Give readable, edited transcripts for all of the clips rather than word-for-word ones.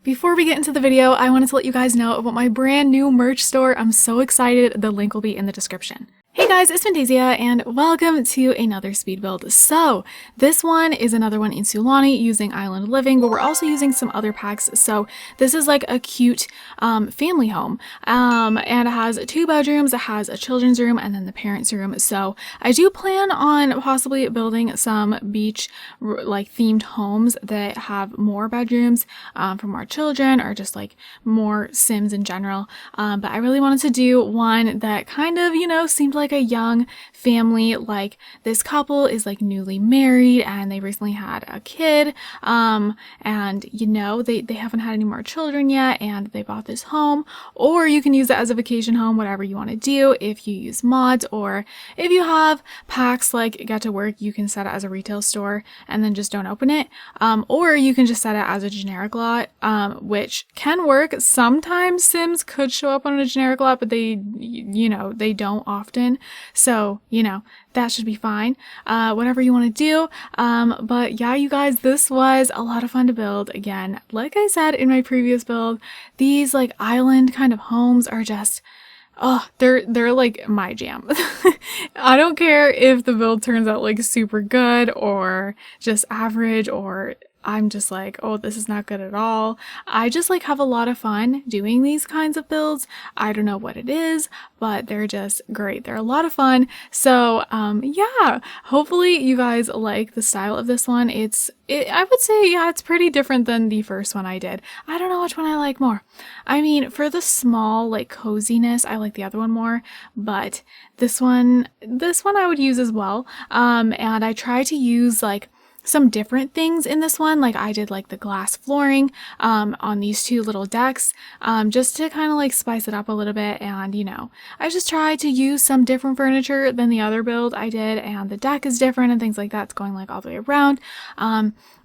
Before we get into the video, I wanted to let you guys know about my brand new merch store. I'm so excited. The link will be in the description. Hey guys, it's Fantayzia and welcome to another speed build. So this one is another one in Sulani using Island Living, but we're also using some other packs. So this is like a cute family home and it has 2 bedrooms, it has a children's room and then the parents' room. So I do plan on possibly building some beach like themed homes that have more bedrooms for more children or just like more Sims in general. But I really wanted to do one that kind of, you know, seemed like a young family. Like this couple is like newly married and they recently had a kid and you know they haven't had any more children yet and they bought this home. Or you can use it as a vacation home, whatever you want to do. If you use mods or if you have packs like Get to Work, you can set it as a retail store and then just don't open it, or you can just set it as a generic lot, which can work. Sometimes Sims could show up on a generic lot, but they, you know, they don't often. So, you know, that should be fine. Whatever you want to do. But yeah, you guys, this was a lot of fun to build. Again, like I said in my previous build, these like island kind of homes are just, oh, they're like my jam. I don't care if the build turns out like super good or just average, or I'm just like, oh, this is not good at all. I just like have a lot of fun doing these kinds of builds. I don't know what it is, but they're just great. They're a lot of fun. So yeah, hopefully you guys like the style of this one. I would say, yeah, it's pretty different than the first one I did. I don't know which one I like more. I mean, for the small like coziness, I like the other one more, but this one I would use as well. And I try to use like some different things in this one. Like I did like the glass flooring on these 2 little decks just to kind of like spice it up a little bit. And you know, I just tried to use some different furniture than the other build I did, and the deck is different and things like that. It's going like all the way around.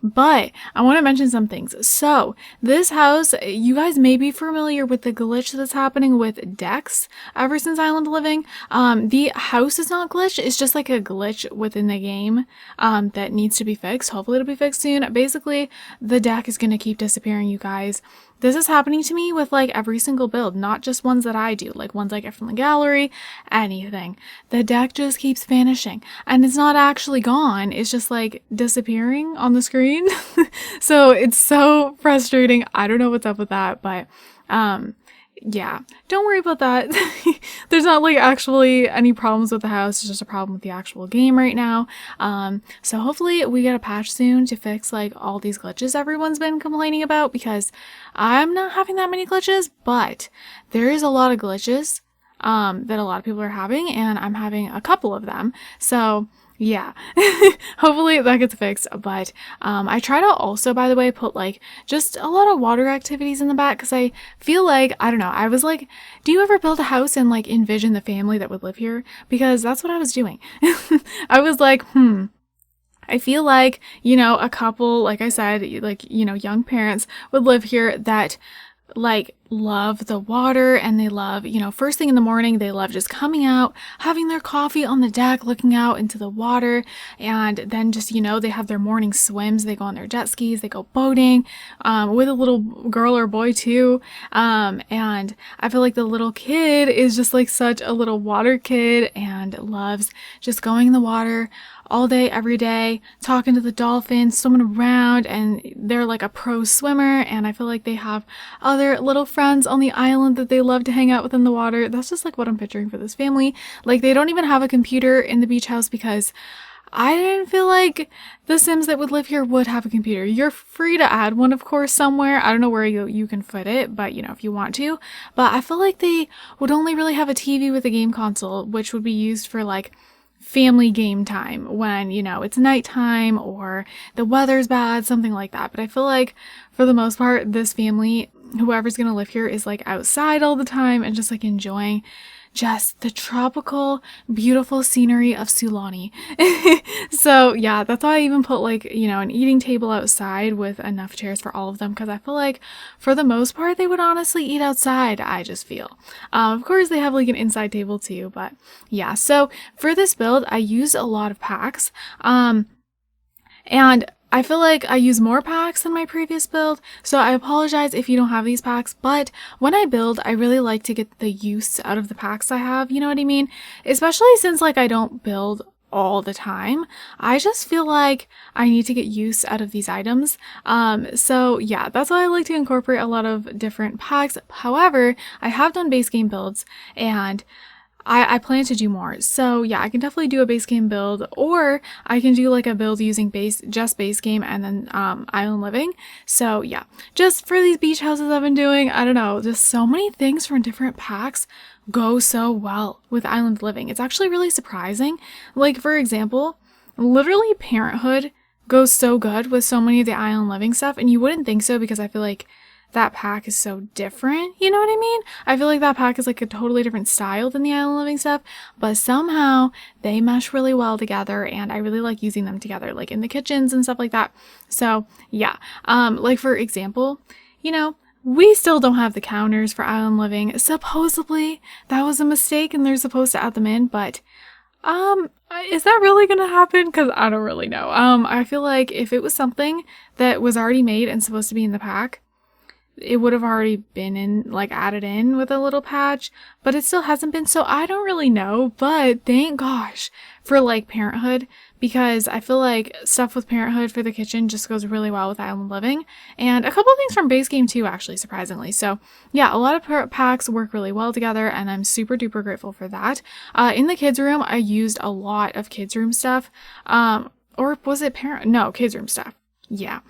But I want to mention some things. So this house, you guys may be familiar with the glitch that's happening with decks ever since Island Living. The house is not glitched. It's just like a glitch within the game that needs to be fixed. Hopefully it'll be fixed soon. Basically, the deck is going to keep disappearing, you guys. This is happening to me with like every single build, not just ones that I do, like ones I get from the gallery, anything. The deck just keeps vanishing and it's not actually gone. It's just like disappearing on the screen. So it's so frustrating. I don't know what's up with that, but yeah, don't worry about that. There's not like actually any problems with the house. It's just a problem with the actual game right now. So hopefully we get a patch soon to fix like all these glitches everyone's been complaining about, because I'm not having that many glitches, but there is a lot of glitches that a lot of people are having, and I'm having a couple of them. So yeah, hopefully that gets fixed. But I try to also, by the way, put like just a lot of water activities in the back, because I feel like, I don't know, I was like, do you ever build a house and like envision the family that would live here? Because that's what I was doing. I was like, I feel like, you know, a couple, like I said, like, you know, young parents would live here that like love the water, and they love, you know, first thing in the morning, they love just coming out, having their coffee on the deck, looking out into the water, and then just, you know, they have their morning swims, they go on their jet skis, they go boating with a little girl or boy too, and I feel like the little kid is just like such a little water kid and loves just going in the water all day, every day, talking to the dolphins, swimming around, and they're like a pro swimmer, and I feel like they have other little friends on the island that they love to hang out with in the water. That's just like what I'm picturing for this family. Like they don't even have a computer in the beach house, because I didn't feel like the Sims that would live here would have a computer. You're free to add one, of course, somewhere. I don't know where you can fit it, but you know, if you want to. But I feel like they would only really have a TV with a game console, which would be used for like family game time when, you know, it's nighttime or the weather's bad, something like that. But I feel like for the most part, this family, whoever's gonna live here, is like outside all the time and just like enjoying just the tropical, beautiful scenery of Sulani. So yeah, that's why I even put like, you know, an eating table outside with enough chairs for all of them, because I feel like for the most part they would honestly eat outside, I just feel. Of course they have like an inside table too, but yeah. So for this build I used a lot of packs, and I feel like I use more packs than my previous build, so I apologize if you don't have these packs, but when I build, I really like to get the use out of the packs I have, you know what I mean? Especially since like I don't build all the time. I just feel like I need to get use out of these items. So yeah, that's why I like to incorporate a lot of different packs. However, I have done base game builds and I plan to do more. So yeah, I can definitely do a base game build, or I can do like a build using just base game and then island living. So yeah, just for these beach houses I've been doing, I don't know, just so many things from different packs go so well with island living. It's actually really surprising. Like for example, literally Parenthood goes so good with so many of the island living stuff, and you wouldn't think so because I feel like that pack is so different, you know what I mean? I feel like that pack is like a totally different style than the island living stuff, but somehow they mesh really well together, and I really like using them together, like in the kitchens and stuff like that. So yeah, like for example, you know, we still don't have the counters for island living. Supposedly that was a mistake and they're supposed to add them in, but is that really gonna happen? Because I don't really know. I feel like if it was something that was already made and supposed to be in the pack, it would have already been in, like, added in with a little patch, but it still hasn't been, so I don't really know. But thank gosh for like Parenthood, because I feel like stuff with Parenthood for the kitchen just goes really well with island living, and a couple of things from base game too, actually, surprisingly. So yeah, a lot of packs work really well together, and I'm super duper grateful for that. In the kids room, I used a lot of kids room stuff, or was it kids room stuff. Yeah.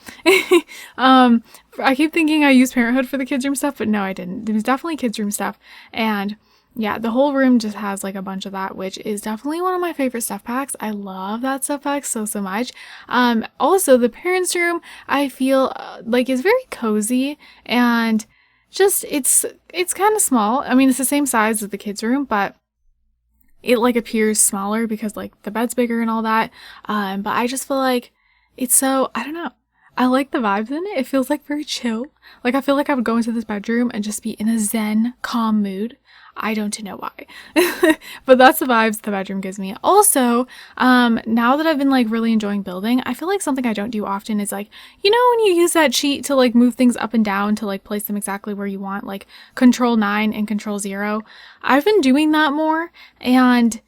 I keep thinking I used Parenthood for the kids room stuff, but no, I didn't. It was definitely kids room stuff. And yeah, the whole room just has like a bunch of that, which is definitely one of my favorite stuff packs. I love that stuff pack so much. Also the parents room, I feel like is very cozy, and just it's kind of small. I mean, it's the same size as the kids room, but it like appears smaller because like the bed's bigger and all that. But I just feel like it's so, I don't know, I like the vibes in it. It feels like very chill. Like I feel like I would go into this bedroom and just be in a zen, calm mood. I don't know why. But that's the vibes the bedroom gives me. Also, now that I've been like really enjoying building, I feel like something I don't do often is like, you know, when you use that sheet to like move things up and down to like place them exactly where you want, like Control 9 and Control 0. I've been doing that more, and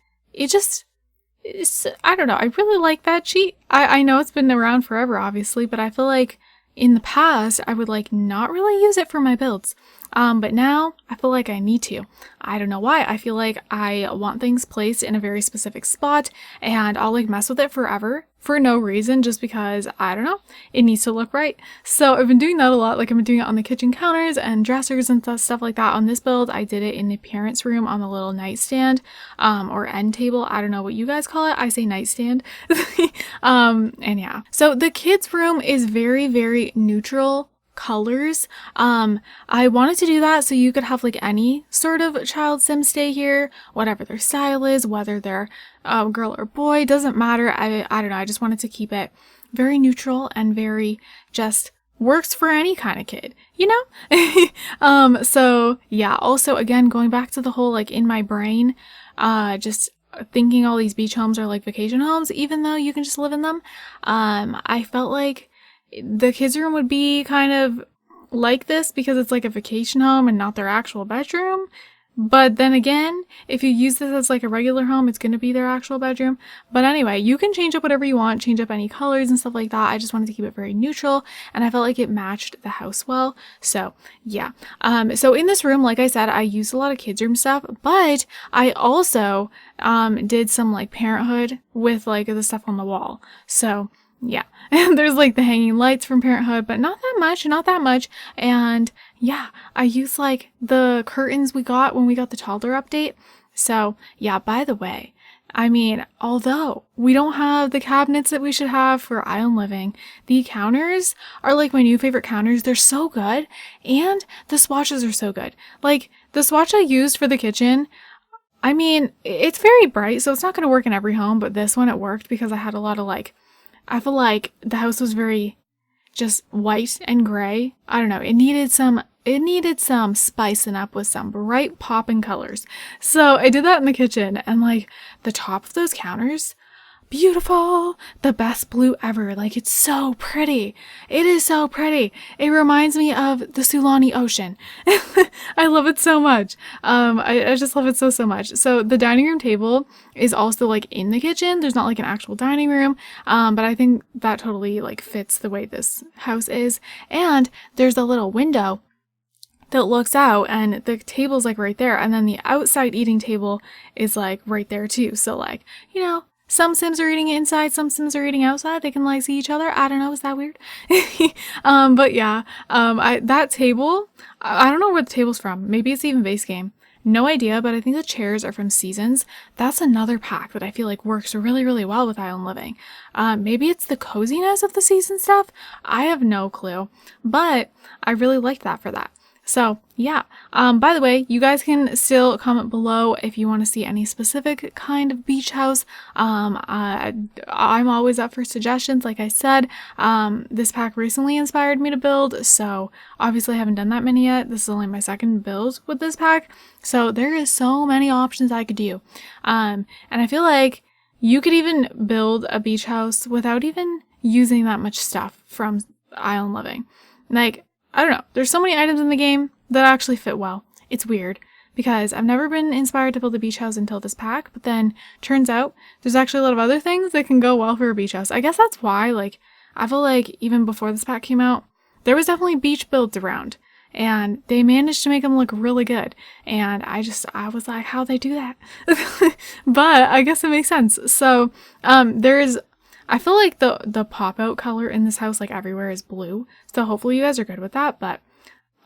I don't know, I really like that sheet. I know it's been around forever, obviously, but I feel like in the past, I would like not really use it for my builds. But now I feel like I need to. I don't know why. I feel like I want things placed in a very specific spot, and I'll like mess with it forever for no reason, just because, I don't know, it needs to look right. So I've been doing that a lot. Like I've been doing it on the kitchen counters and dressers and stuff like that. On this build, I did it in the parents' room on the little nightstand, or end table. I don't know what you guys call it. I say nightstand. And yeah. So the kids' room is very, very neutral colors. I wanted to do that so you could have like any sort of child sim stay here, whatever their style is, whether they're girl or boy, doesn't matter. I don't know, I just wanted to keep it very neutral and very just works for any kind of kid, you know? So yeah, also again, going back to the whole like in my brain, just thinking all these beach homes are like vacation homes, even though you can just live in them. I felt like the kids' room would be kind of like this because it's like a vacation home and not their actual bedroom. But then again, if you use this as like a regular home, it's going to be their actual bedroom. But anyway, you can change up whatever you want, change up any colors and stuff like that. I just wanted to keep it very neutral, and I felt like it matched the house well. So yeah. So in this room, like I said, I used a lot of kids' room stuff, but I also did some like Parenthood with like the stuff on the wall. So yeah, and there's like the hanging lights from Parenthood, but not that much. And yeah, I use like the curtains we got when we got the toddler update. So yeah, by the way, I mean, although we don't have the cabinets that we should have for island living, the counters are like my new favorite counters. They're so good, and the swatches are so good. Like the swatch I used for the kitchen, I mean, it's very bright, so it's not going to work in every home, but this one it worked because I had a lot of like, I feel like the house was very just white and gray. I don't know. It needed some spicing up with some bright popping colors. So I did that in the kitchen, and like the top of those counters, beautiful, the best blue ever. Like, it's so pretty. It is so pretty. It reminds me of the Sulani Ocean. I love it so much. I just love it so much. So the dining room table is also like in the kitchen. There's not like an actual dining room, but I think that totally like fits the way this house is. And there's a little window that looks out, and the table's like right there, and then the outside eating table is like right there too. So like, you know, some Sims are eating inside, some Sims are eating outside. They can like see each other. I don't know, is that weird? But yeah, that table, I don't know where the table's from. Maybe it's even base game. No idea, but I think the chairs are from Seasons. That's another pack that I feel like works really well with Island Living. Maybe it's the coziness of the season stuff. I have no clue, but I really liked that for that. So yeah, by the way, you guys can still comment below if you want to see any specific kind of beach house. I'm always up for suggestions. Like I said, this pack recently inspired me to build, so obviously I haven't done that many yet. This is only my second build with this pack, so there is so many options I could do. And I feel like you could even build a beach house without even using that much stuff from Island Living. Like, I don't know. There's so many items in the game that actually fit well. It's weird because I've never been inspired to build a beach house until this pack, but then turns out there's actually a lot of other things that can go well for a beach house. I guess that's why, like, I feel like even before this pack came out, there was definitely beach builds around, and they managed to make them look really good. And I was like, how'd they do that? But I guess it makes sense. So, I feel like the pop-out color in this house, like everywhere, is blue. So hopefully you guys are good with that. But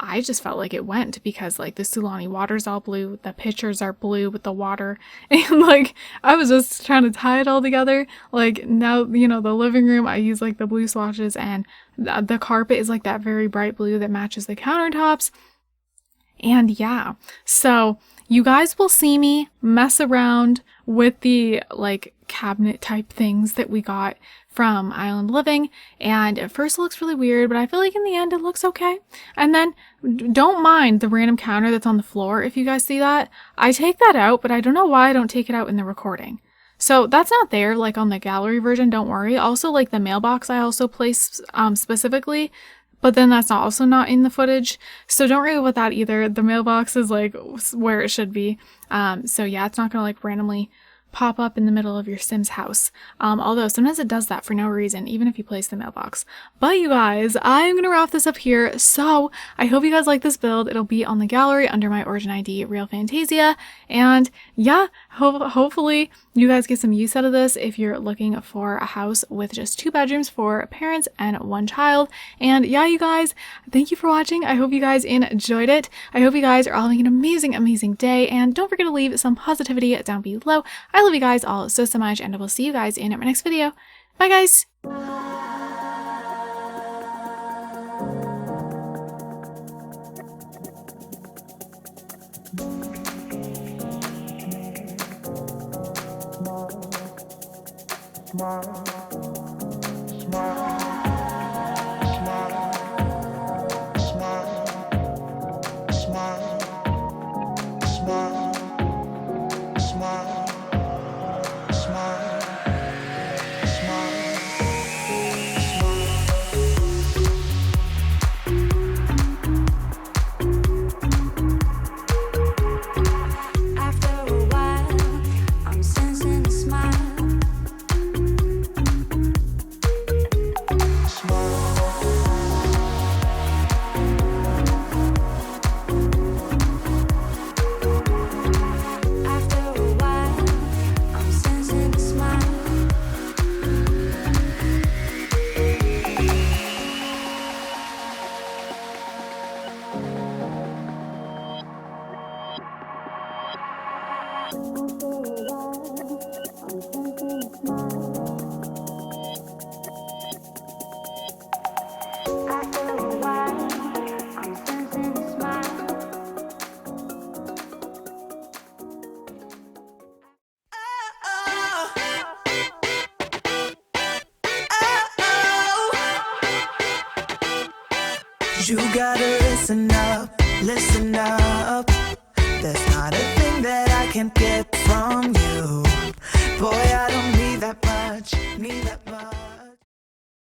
I just felt like it went because like the Sulani water's all blue. The pictures are blue with the water. And like, I was just trying to tie it all together. Like now, you know, the living room, I use like the blue swatches, and the carpet is like that very bright blue that matches the countertops. And yeah, so you guys will see me mess around with the like cabinet type things that we got from Island Living, and at first it looks really weird, but I feel like in the end it looks okay. And then don't mind the random counter that's on the floor. If you guys see that, I take that out, but I don't know why I don't take it out in the recording. So that's not there like on the gallery version, don't worry. Also, like the mailbox I also placed specifically, but then that's also not in the footage, so don't worry about that either. The mailbox is like where it should be. So yeah, it's not gonna like randomly pop up in the middle of your Sims house. Although sometimes it does that for no reason, even if you place the mailbox. But you guys, I'm gonna wrap this up here. So I hope you guys like this build. It'll be on the gallery under my Origin ID RealFantayzia. And yeah, hopefully you guys get some use out of this if you're looking for a house with just 2 bedrooms for parents and 1 child. And yeah, you guys, thank you for watching. I hope you guys enjoyed it. I hope you guys are all having an amazing day. And don't forget to leave some positivity down below. I love you guys all so much, and I will see you guys in my next video. Bye guys! You gotta listen up, listen up. There's not a thing that I can't get from you. Boy, I don't need that much, need that much.